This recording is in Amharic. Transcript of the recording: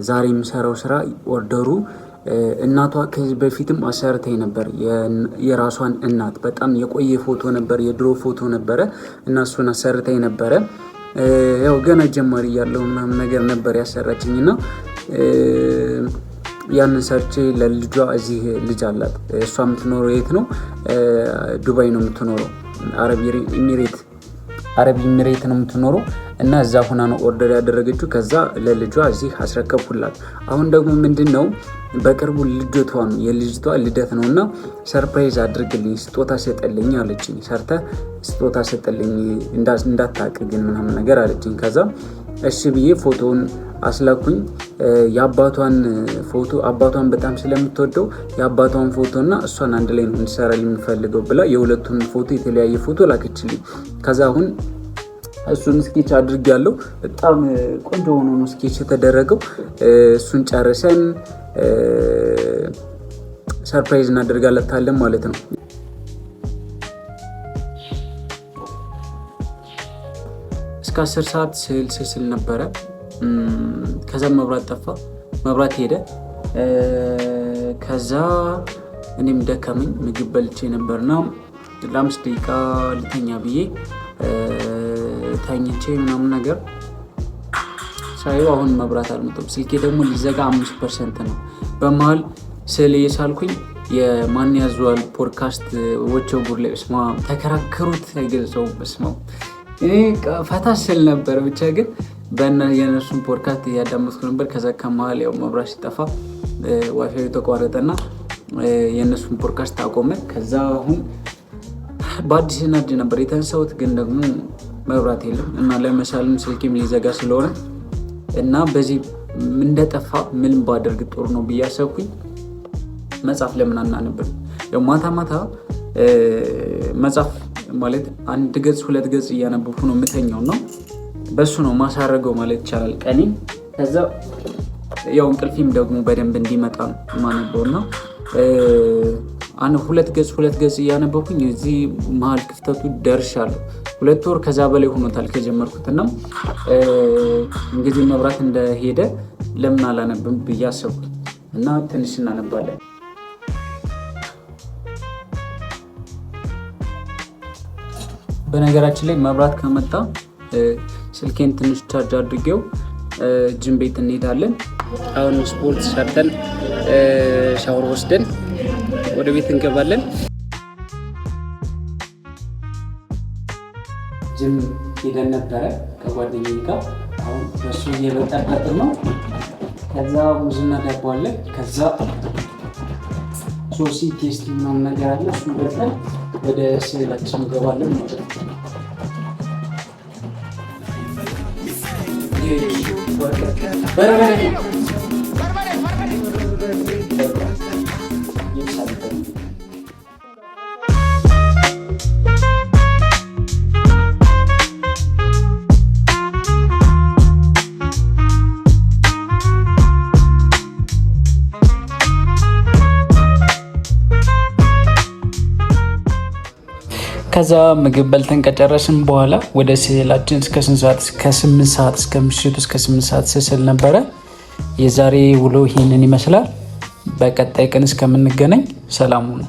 ዛሬ የምሰራው ስራ ኦርደሩ እናቷ ከዚህ በፊትም አሰርተኝ ነበር። የራሷን እናት በጣም የቆየ ፎቶ ነበር፣ የድሮ ፎቶ ነበረ እና እሱን አሰርተኝ ነበረ። ያው ገና ጀማሪ ያለው ምናምን ነገር ነበር ያሰራችኝና ያንን ሰርቼ ለልጇ እዚህ ልጅ አላት። እሷ የምትኖረው የት ነው? ዱባይ ነው የምትኖረው፣ አረብ ኤሚሬት ነው የምትኖረው እና እዛ ሆና ነው ኦርደር ያደረገችው። ከዛ ለልጇ እዚህ አስረከብኩላት። አሁን ደግሞ ምንድነው በቅርቡ የልጅቷ ልደት ነውና ሰርፕራይዝ አድርግልኝ፣ ስጦታ ሰጠልኝ አለችኝ። ሰርተ ስጦታ ሰጠልኝ እንዳታውቅ ግን ምናምን ነገር አለችኝ። ከዛ እሺ ብዬ ፎቶውን አስላኩኝ። የአባቷን ፎቶ አባቷን በጣም ስለምትወደው የአባቷን ፎቶና እሷን አንድ ላይ ነው እንድሰራልኝ የምፈልገው ብላ የሁለቱን ፎቶ የተለያየ ፎቶ ላከችልኝ። ከዛ አሁን እሱን ስኬች አድርጌያለሁ። በጣም ቆንጆ ሆኖ ነው ስኬች የተደረገው። እሱን ጨርሰን ሰርፕራይዝ እናደርጋለታለን ማለት ነው። እስከ 10 ሰዓት ስል ነበረ። ከዛ መብራት ጠፋ፣ መብራት ሄደ። ከዛ እኔም ደከመኝ፣ ምግብ በልቼ ነበርና ለ5 ደቂቃ ልተኛ ብዬ ተኝቼ ምናምን ነገር ሳይው አሁን መብራት አልመጣም። ስልኬ ደግሞ ሊዘጋ 5% ነው። በመሃል ስለ የሳልኩኝ የማን ያዟል ፖድካስት ወቸው ጉር ላይ ስማ ተከራከሩት አይገልጸው በስማ እኔ ፈታ ስል ነበር። ብቻ ግን የነሱን ፖድካስት እያዳመጥኩ ነበር። ከዛ ከመሃል ያው መብራት ሲጠፋ ዋይፋይ ተቋረጠና የነሱን ፖድካስት አቆመ። ከዛ አሁን በአዲስ ናድ ነበር የተነሳሁት፣ ግን ደግሞ መብራት የለም እና ለመሳልም ስልኬም ሊዘጋ ስለሆነ እና በዚህ እንደጠፋ ምን ባደርግ ጥሩ ነው ብዬ አሰብኩኝ። መጽሐፍ ለምን አናነብም? ያው ማታ መጽሐፍ ማለት 1 ገጽ 2 ገጽ እያነበብኩ ነው የምተኛው ነው። በሱ ነው ማሳረገው ማለት ይቻላል ቀኔ። ከዛ ያው እንቅልፊም ደግሞ በደንብ እንዲመጣ ነው ማነበውና 2 ገጽ እያነበብኩኝ እዚህ መሀል ክፍተቱ ደርሻለሁ። 2 ወር ከዛ በላይ ሆኖታል ከጀመርኩትና እንግዲህ መብራት እንደሄደ ለምን አላነብም ብዬ አሰብኩ እና ትንሽ እናነባለን። በነገራችን ላይ መብራት ከመጣ ስልኬን ትንሽ ቻርጅ አድርጌው ጅም ቤት እንሄዳለን። አሁን ስፖርት ሰርተን ሻወር ወስደን ወደ ቤት እንገባለን። ጅም ሄደን ነበረ ከጓደኛዬ ጋር። አሁን እሱ እየበጠበጥን ነው። ከዛ ሙዝና ዳቦ አለ። ከዛ ሶሲ ቴስቲ ምናምን ነገር አለ። እሱ በልተን ወደ ስዕላችን እንገባለን ማለት ነው። ከዛ ምግብ በልተን ከጨረስን በኋላ ወደ ስዕላችን እስከ 8 ሰዓት እስከ ምሽቱ እስከ 8 ሰዓት ስዕል ነበረ። የዛሬ ውሎ ይሄንን ይመስላል። በቀጣይ ቀን እስከምንገናኝ ሰላም ሁኑ።